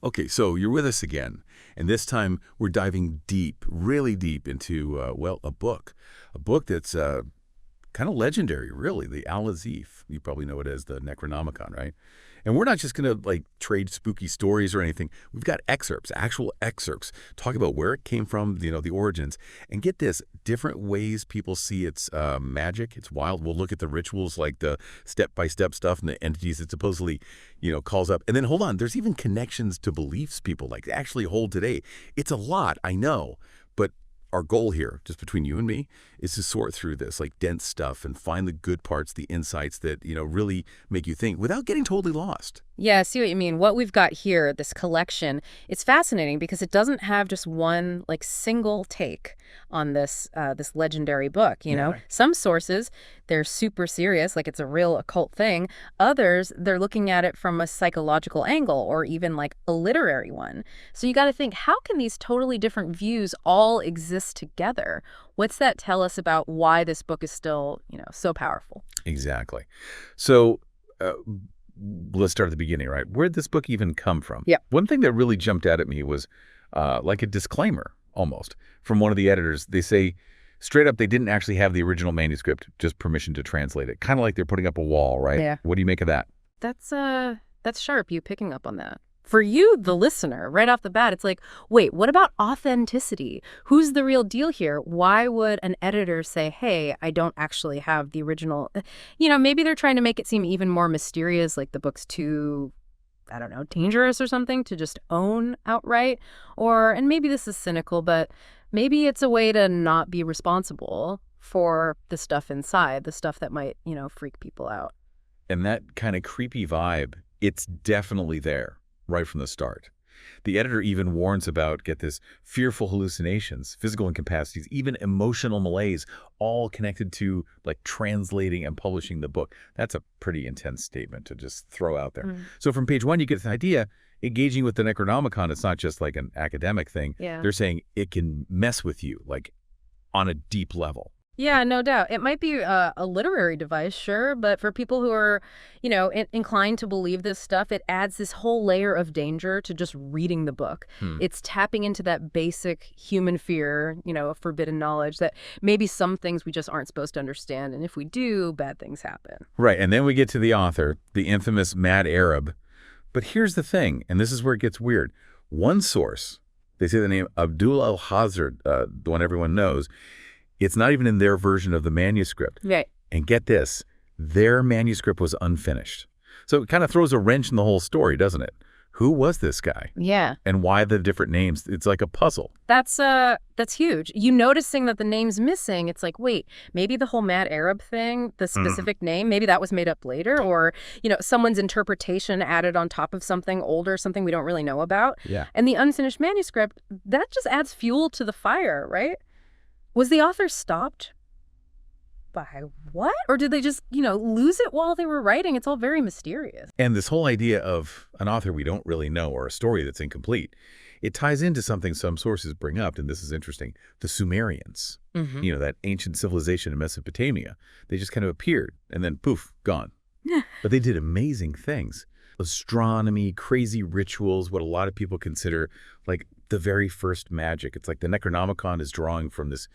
Okay, so you're with us again, and this time we're diving deep, really deep into, well, a book. A book that's kind of legendary, really, the Azif. You probably know it as the Necronomicon, right? And we're not just going to, like, trade spooky stories or anything. We've got excerpts, actual excerpts, talk about where it came from, the origins. And get this, different ways people see its magic. It's wild. We'll look at the rituals, like the step-by-step stuff and the entities it supposedly, calls up. And then, hold on, there's even connections to beliefs people, like, actually hold today. It's a lot, I know, but our goal here, just between you and me, is to sort through this, like, dense stuff and find the good parts, the insights that, really make you think without getting totally lost. Yeah, I see what you mean. What we've got here, this collection, it's fascinating because it doesn't have just one, like, single take on this this legendary book, Yeah. Some sources, they're super serious, like it's a real occult thing. Others, they're looking at it from a psychological angle or even like a literary one. So you got to think, how can these totally different views all exist together? What's that tell us about why this book is still, so powerful? Exactly. So let's start at the beginning, right? Where did this book even come from? Yeah. One thing that really jumped out at me was like a disclaimer, almost, from one of the editors. They say straight up they didn't actually have the original manuscript, just permission to translate it. Kind of like they're putting up a wall, right? Yeah. What do you make of that? That's sharp, you picking up on that. For you, the listener, right off the bat, it's like, wait, what about authenticity? Who's the real deal here? Why would an editor say, hey, I don't actually have the original? Maybe they're trying to make it seem even more mysterious, like the book's too, I don't know, dangerous or something to just own outright. And maybe this is cynical, but maybe it's a way to not be responsible for the stuff inside, the stuff that might, freak people out. And that kind of creepy vibe, it's definitely there right from the start. The editor even warns about, get this, fearful hallucinations, physical incapacities, even emotional malaise, all connected to, like, translating and publishing the book. That's a pretty intense statement to just throw out there. So from page 1, you get this idea, engaging with the Necronomicon, it's not just like an academic thing. Yeah. They're saying it can mess with you, like, on a deep level. Yeah, no doubt. It might be a literary device, sure, but for people who are, inclined to believe this stuff, it adds this whole layer of danger to just reading the book. It's tapping into that basic human fear, of forbidden knowledge that maybe some things we just aren't supposed to understand, and if we do, bad things happen. Right, and then we get to the author, the infamous Mad Arab. But here's the thing, and this is where it gets weird. One source, they say the name Abdul Alhazred, the one everyone knows. It's not even in their version of the manuscript. Right. And get this, their manuscript was unfinished. So it kind of throws a wrench in the whole story, doesn't it? Who was this guy? Yeah. And why the different names? It's like a puzzle. That's huge. You noticing that the name's missing, it's like, wait, maybe the whole Mad Arab thing, the specific name, maybe that was made up later, or, someone's interpretation added on top of something older, something we don't really know about. Yeah. And the unfinished manuscript, that just adds fuel to the fire, right? Was the author stopped by what? Or did they just, lose it while they were writing? It's all very mysterious. And this whole idea of an author we don't really know or a story that's incomplete, it ties into something some sources bring up, and this is interesting, the Sumerians, that ancient civilization in Mesopotamia. They just kind of appeared and then poof, gone. But they did amazing things. Astronomy, crazy rituals, what a lot of people consider like the very first magic. It's like the Necronomicon is drawing from this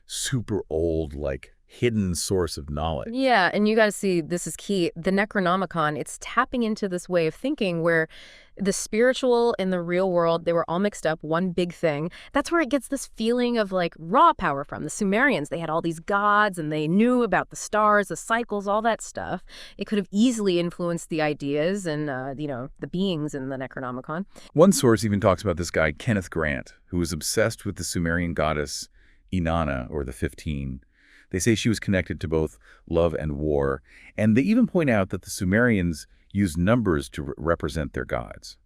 super old, like, hidden source of knowledge. Yeah, and you got to see, this is key. The Necronomicon, it's tapping into this way of thinking where the spiritual and the real world, they were all mixed up, one big thing. That's where it gets this feeling of, like, raw power from. The Sumerians, they had all these gods and they knew about the stars, the cycles, all that stuff. It could have easily influenced the ideas and, the beings in the Necronomicon. One source even talks about this guy, Kenneth Grant, who was obsessed with the Sumerian goddess Inanna, or the 15. They say she was connected to both love and war. And they even point out that the Sumerians used numbers to represent their gods.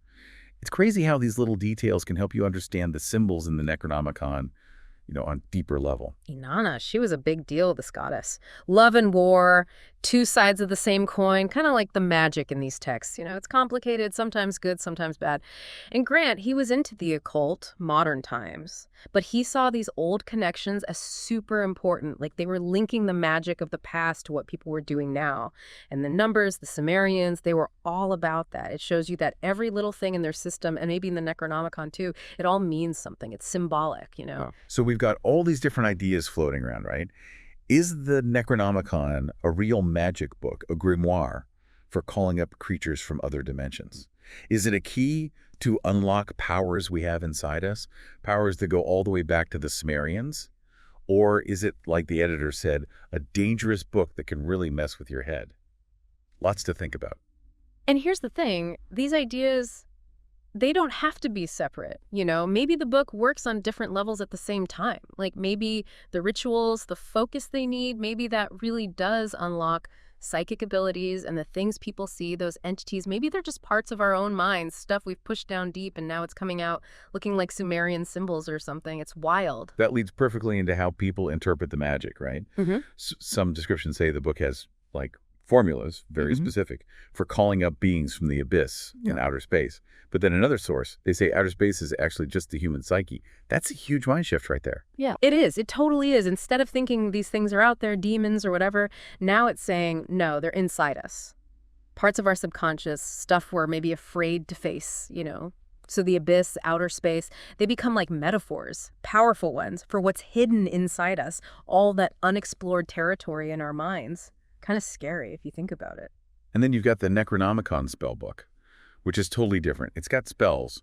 It's crazy how these little details can help you understand the symbols in the Necronomicon on deeper level. Inanna, she was a big deal, this goddess. Love and war, two sides of the same coin, kind of like the magic in these texts. It's complicated, sometimes good, sometimes bad. And Grant, he was into the occult, modern times, but he saw these old connections as super important, like they were linking the magic of the past to what people were doing now. And the numbers, the Sumerians, they were all about that. It shows you that every little thing in their system, and maybe in the Necronomicon too, it all means something. It's symbolic. Oh. So we've got all these different ideas floating around, right? Is the Necronomicon a real magic book, a grimoire, for calling up creatures from other dimensions? Is it a key to unlock powers we have inside us, powers that go all the way back to the Sumerians? Or is it, like the editor said, a dangerous book that can really mess with your head? Lots to think about. And here's the thing, these ideas, they don't have to be separate. Maybe the book works on different levels at the same time. Like maybe the rituals, the focus they need, maybe that really does unlock psychic abilities and the things people see, those entities. Maybe they're just parts of our own minds, stuff we've pushed down deep and now it's coming out looking like Sumerian symbols or something. It's wild. That leads perfectly into how people interpret the magic, right? Mm-hmm. Some descriptions say the book has, formulas, very specific, for calling up beings from the abyss in outer space. But then another source, they say outer space is actually just the human psyche. That's a huge mind shift right there. Yeah, it is. It totally is. Instead of thinking these things are out there, demons or whatever, now it's saying, no, they're inside us. Parts of our subconscious, stuff we're maybe afraid to face, So the abyss, outer space, they become like metaphors, powerful ones for what's hidden inside us, all that unexplored territory in our minds. Kind of scary if you think about it. And then you've got the Necronomicon spell book, which is totally different. It's got spells,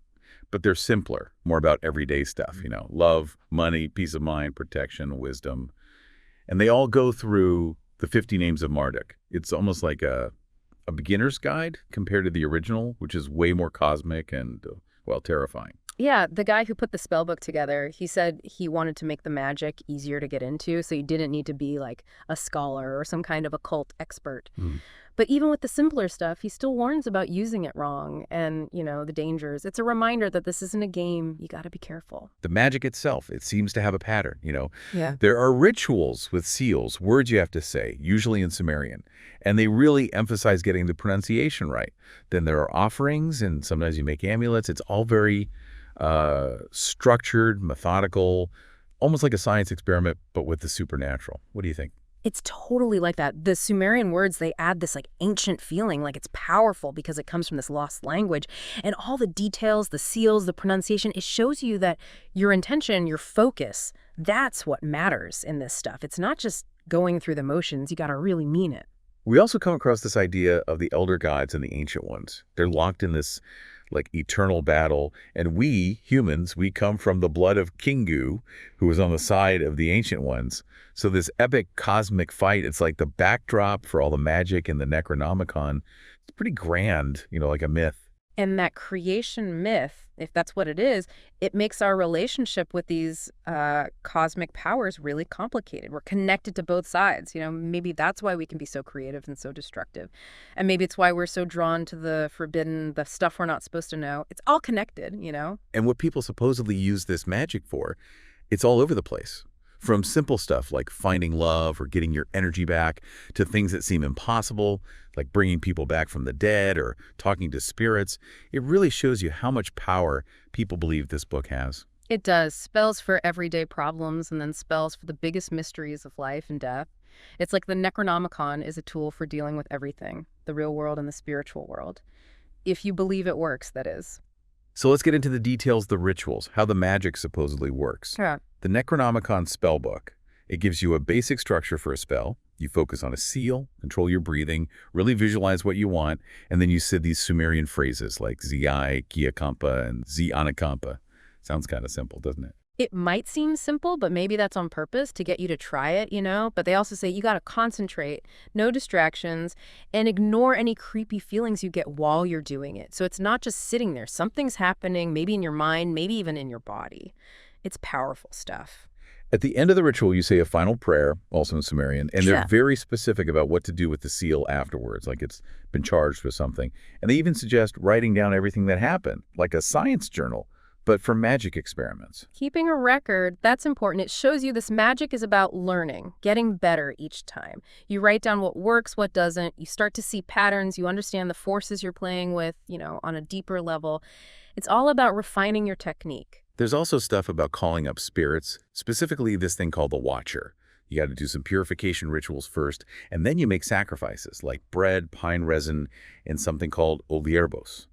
but they're simpler, more about everyday stuff, love, money, peace of mind, protection, wisdom. And they all go through the 50 names of Marduk. It's almost like a beginner's guide compared to the original, which is way more cosmic and, terrifying. Yeah, the guy who put the spell book together, he said he wanted to make the magic easier to get into, so you didn't need to be like a scholar or some kind of occult expert. But even with the simpler stuff, he still warns about using it wrong and, the dangers. It's a reminder that this isn't a game. You got to be careful. The magic itself, it seems to have a pattern, Yeah. There are rituals with seals, words you have to say, usually in Sumerian, and they really emphasize getting the pronunciation right. Then there are offerings, and sometimes you make amulets. It's all very structured, methodical, almost like a science experiment, but with the supernatural. What do you think? It's totally like that. The Sumerian words, they add this ancient feeling, like it's powerful because it comes from this lost language. And all the details, the seals, the pronunciation, it shows you that your intention, your focus, that's what matters in this stuff. It's not just going through the motions. You got to really mean it. We also come across this idea of the elder gods and the ancient ones. They're locked in this eternal battle. And we, humans, we come from the blood of Kingu, who was on the side of the ancient ones. So this epic cosmic fight, it's like the backdrop for all the magic in the Necronomicon. It's pretty grand, like a myth. And that creation myth, if that's what it is, it makes our relationship with these cosmic powers really complicated. We're connected to both sides. Maybe that's why we can be so creative and so destructive. And maybe it's why we're so drawn to the forbidden, the stuff we're not supposed to know. It's all connected, And what people supposedly use this magic for, it's all over the place. From simple stuff like finding love or getting your energy back to things that seem impossible, like bringing people back from the dead or talking to spirits. It really shows you how much power people believe this book has. It does. Spells for everyday problems and then spells for the biggest mysteries of life and death. It's like the Necronomicon is a tool for dealing with everything, the real world and the spiritual world. If you believe it works, that is. So let's get into the details, the rituals, how the magic supposedly works. Yeah. The Necronomicon spellbook, it gives you a basic structure for a spell. You focus on a seal, control your breathing, really visualize what you want, and then you say these Sumerian phrases like Zi, Giakampa, and Zi-Anakampa. Sounds kind of simple, doesn't it? It might seem simple, but maybe that's on purpose to get you to try it, But they also say you got to concentrate, no distractions, and ignore any creepy feelings you get while you're doing it. So it's not just sitting there. Something's happening, maybe in your mind, maybe even in your body. It's powerful stuff. At the end of the ritual, you say a final prayer, also in Sumerian, and they're very specific about what to do with the seal afterwards, like it's been charged with something. And they even suggest writing down everything that happened, like a science journal. but for magic experiments. Keeping a record, that's important. It shows you this magic is about learning, getting better each time. You write down what works, what doesn't. You start to see patterns. You understand the forces you're playing with, on a deeper level. It's all about refining your technique. There's also stuff about calling up spirits, specifically this thing called the Watcher. You got to do some purification rituals first, and then you make sacrifices like bread, pine resin, and something called olierbos.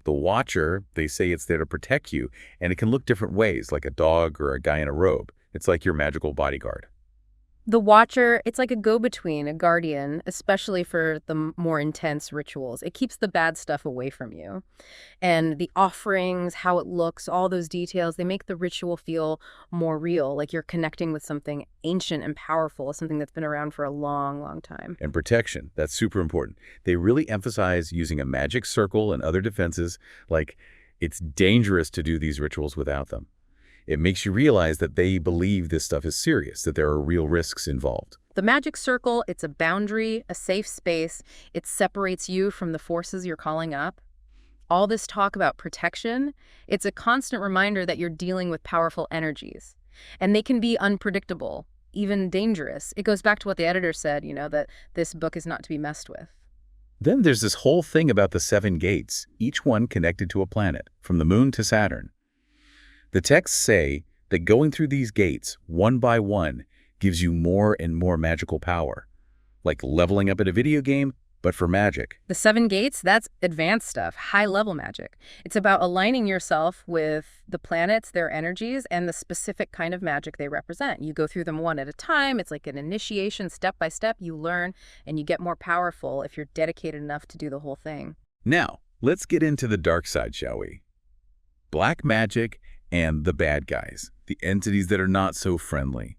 The Watcher, they say it's there to protect you, and it can look different ways, like a dog or a guy in a robe. It's like your magical bodyguard. The Watcher, it's like a go-between, a guardian, especially for the more intense rituals. It keeps the bad stuff away from you. And the offerings, how it looks, all those details, they make the ritual feel more real, like you're connecting with something ancient and powerful, something that's been around for a long, long time. And protection, that's super important. They really emphasize using a magic circle and other defenses, like it's dangerous to do these rituals without them. It makes you realize that they believe this stuff is serious, that there are real risks involved. The magic circle, it's a boundary, a safe space. It separates you from the forces you're calling up. All this talk about protection, it's a constant reminder that you're dealing with powerful energies. And they can be unpredictable, even dangerous. It goes back to what the editor said, that this book is not to be messed with. Then there's this whole thing about the 7 gates, each one connected to a planet, from the moon to Saturn. The texts say that going through these gates, one by one, gives you more and more magical power. Like leveling up in a video game, but for magic. The 7 gates, that's advanced stuff, high-level magic. It's about aligning yourself with the planets, their energies, and the specific kind of magic they represent. You go through them one at a time. It's like an initiation, step by step. You learn, and you get more powerful if you're dedicated enough to do the whole thing. Now, let's get into the dark side, shall we? Black magic and the bad guys, the entities that are not so friendly.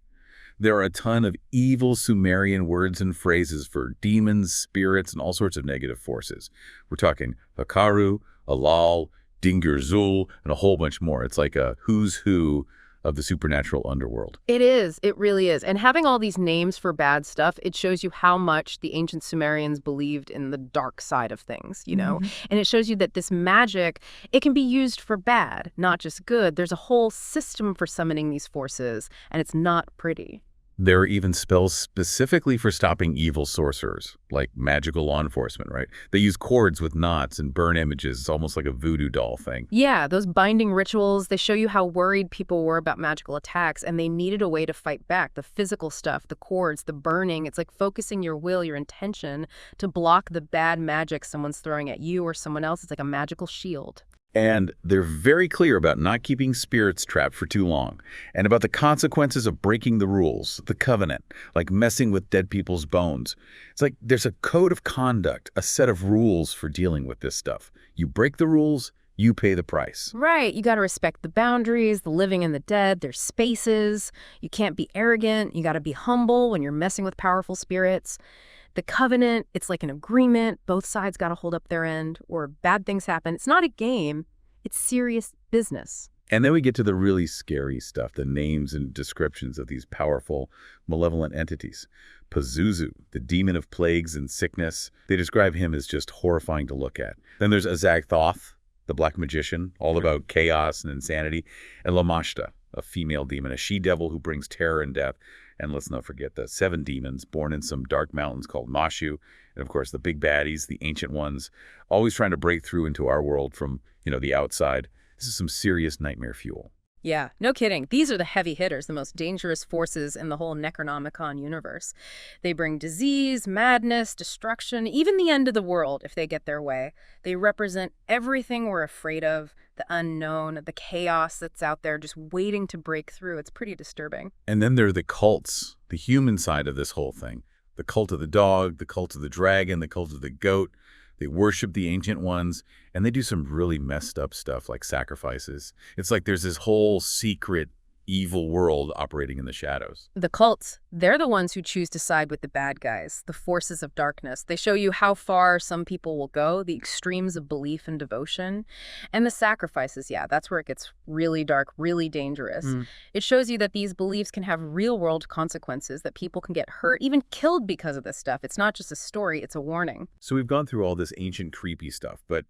There are a ton of evil Sumerian words and phrases for demons, spirits, and all sorts of negative forces. We're talking Hakaru, Alal, Dingirzul, and a whole bunch more. It's like a who's who of the supernatural underworld. It is. It really is. And having all these names for bad stuff, it shows you how much the ancient Sumerians believed in the dark side of things, And it shows you that this magic, it can be used for bad, not just good. There's a whole system for summoning these forces, and it's not pretty. There are even spells specifically for stopping evil sorcerers, like magical law enforcement, right? They use cords with knots and burn images. It's almost like a voodoo doll thing. Yeah, those binding rituals, they show you how worried people were about magical attacks, and they needed a way to fight back. The physical stuff, the cords, the burning, it's like focusing your will, your intention to block the bad magic someone's throwing at you or someone else. It's like a magical shield. And they're very clear about not keeping spirits trapped for too long, and about the consequences of breaking the rules, the covenant, like messing with dead people's bones. It's like there's a code of conduct, a set of rules for dealing with this stuff. You break the rules, you pay the price. Right. You got to respect the boundaries, the living and the dead, their spaces. You can't be arrogant. You got to be humble when you're messing with powerful spirits. The covenant, it's like an agreement. Both sides got to hold up their end, or bad things happen. It's not a game. It's serious business. And then we get to the really scary stuff, the names and descriptions of these powerful, malevolent entities. Pazuzu, the demon of plagues and sickness. They describe him as just horrifying to look at. Then there's Azag-Thoth, the black magician, all about chaos and insanity. And Lamashta, a female demon, a she-devil who brings terror and death. And let's not forget the 7 demons born in some dark mountains called Mashu. And of course, the big baddies, the ancient ones, always trying to break through into our world from, the outside. This is some serious nightmare fuel. Yeah, no kidding. These are the heavy hitters, the most dangerous forces in the whole Necronomicon universe. They bring disease, madness, destruction, even the end of the world if they get their way. They represent everything we're afraid of, the unknown, the chaos that's out there just waiting to break through. It's pretty disturbing. And then there are the cults, the human side of this whole thing. The cult of the dog, the cult of the dragon, the cult of the goat. They worship the ancient ones, and they do some really messed up stuff like sacrifices. It's like there's this whole secret evil world operating in the shadows. The cults, they're the ones who choose to side with the bad guys, the forces of darkness. They show you how far some people will go, the extremes of belief and devotion. And the sacrifices, yeah, that's where it gets really dark, really dangerous. It shows you that these beliefs can have real-world consequences, that people can get hurt, even killed because of this stuff. It's not just a story, it's a warning. So we've gone through all this ancient creepy stuff, but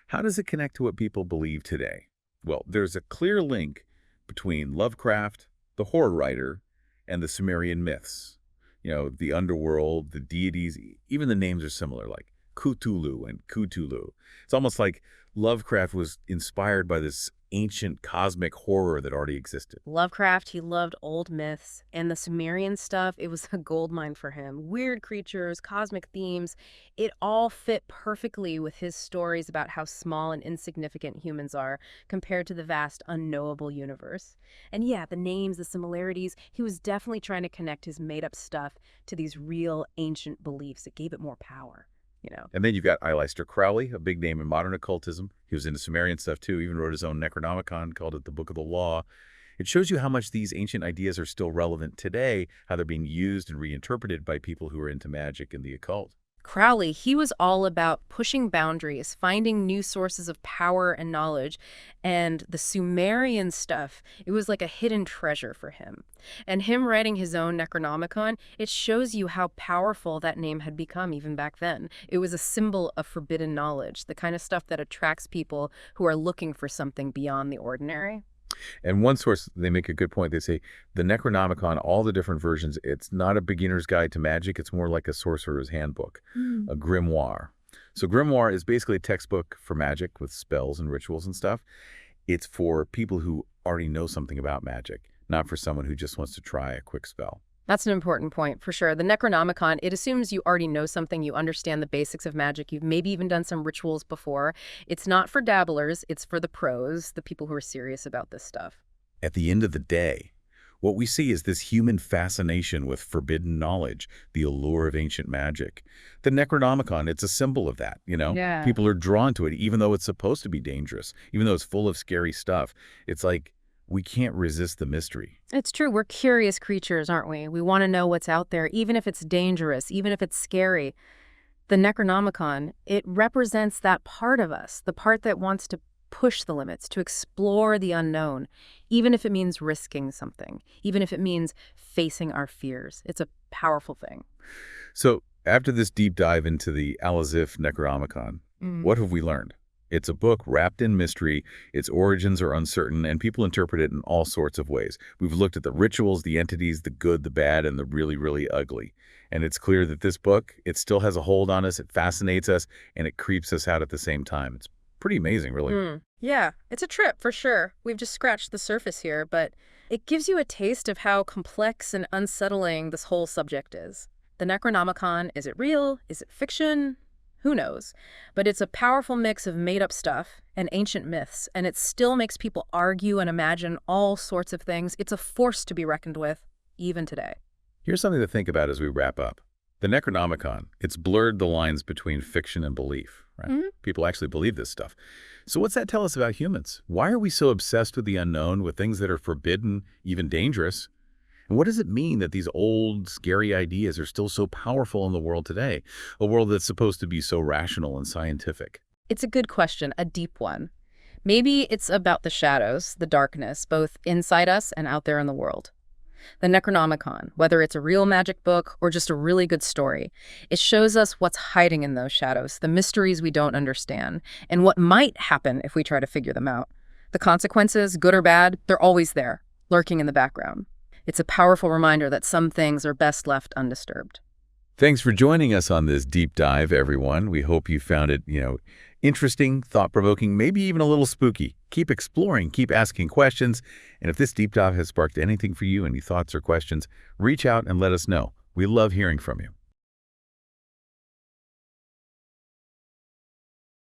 how does it connect to what people believe today? Well, there's a clear link between Lovecraft, the horror writer, and the Sumerian myths. The underworld, the deities, even the names are similar, like Cthulhu and Cthulhu. It's almost like Lovecraft was inspired by this ancient cosmic horror that already existed. Lovecraft, he loved old myths, and the Sumerian stuff, it was a goldmine for him. Weird creatures, cosmic themes, it all fit perfectly with his stories about how small and insignificant humans are compared to the vast, unknowable universe. And yeah, the names, the similarities, he was definitely trying to connect his made-up stuff to these real ancient beliefs. It gave it more power. And then you've got Aleister Crowley, a big name in modern occultism. He was into Sumerian stuff too, even wrote his own Necronomicon, called it the Book of the Law. It shows you how much these ancient ideas are still relevant today, how they're being used and reinterpreted by people who are into magic and the occult. Crowley, he was all about pushing boundaries, finding new sources of power and knowledge. And the Sumerian stuff, it was like a hidden treasure for him. And him writing his own Necronomicon, it shows you how powerful that name had become even back then. It was a symbol of forbidden knowledge, the kind of stuff that attracts people who are looking for something beyond the ordinary. And one source, they make a good point. They say the Necronomicon, all the different versions, it's not a beginner's guide to magic. It's more like a sorcerer's handbook, a grimoire. So grimoire is basically a textbook for magic with spells and rituals and stuff. It's for people who already know something about magic, not for someone who just wants to try a quick spell. That's an important point, for sure. The Necronomicon, it assumes you already know something, you understand the basics of magic, you've maybe even done some rituals before. It's not for dabblers, it's for the pros, the people who are serious about this stuff. At the end of the day, what we see is this human fascination with forbidden knowledge, the allure of ancient magic. The Necronomicon, it's a symbol of that. Yeah. People are drawn to it, even though it's supposed to be dangerous, even though it's full of scary stuff. It's like we can't resist the mystery. It's true. We're curious creatures, aren't we? We want to know what's out there, even if it's dangerous, even if it's scary. The Necronomicon, it represents that part of us, the part that wants to push the limits, to explore the unknown, even if it means risking something, even if it means facing our fears. It's a powerful thing. So after this deep dive into the Azif Necronomicon, what have we learned? It's a book wrapped in mystery, its origins are uncertain, and people interpret it in all sorts of ways. We've looked at the rituals, the entities, the good, the bad, and the really, really ugly. And it's clear that this book, it still has a hold on us, it fascinates us, and it creeps us out at the same time. It's pretty amazing, really. Yeah, it's a trip for sure. We've just scratched the surface here, but it gives you a taste of how complex and unsettling this whole subject is. The Necronomicon, is it real? Is it fiction? Who knows? But it's a powerful mix of made-up stuff and ancient myths, and it still makes people argue and imagine all sorts of things. It's a force to be reckoned with, even today. Here's something to think about as we wrap up. The Necronomicon, it's blurred the lines between fiction and belief, right? People actually believe this stuff. So what's that tell us about humans? Why are we so obsessed with the unknown, with things that are forbidden, even dangerous? And what does it mean that these old, scary ideas are still so powerful in the world today? A world that's supposed to be so rational and scientific. It's a good question, a deep one. Maybe it's about the shadows, the darkness, both inside us and out there in the world. The Necronomicon, whether it's a real magic book or just a really good story, it shows us what's hiding in those shadows, the mysteries we don't understand, and what might happen if we try to figure them out. The consequences, good or bad, they're always there, lurking in the background. It's a powerful reminder that some things are best left undisturbed. Thanks for joining us on this deep dive, everyone. We hope you found it, interesting, thought-provoking, maybe even a little spooky. Keep exploring, keep asking questions, and if this deep dive has sparked anything for you, any thoughts or questions, reach out and let us know. We love hearing from you.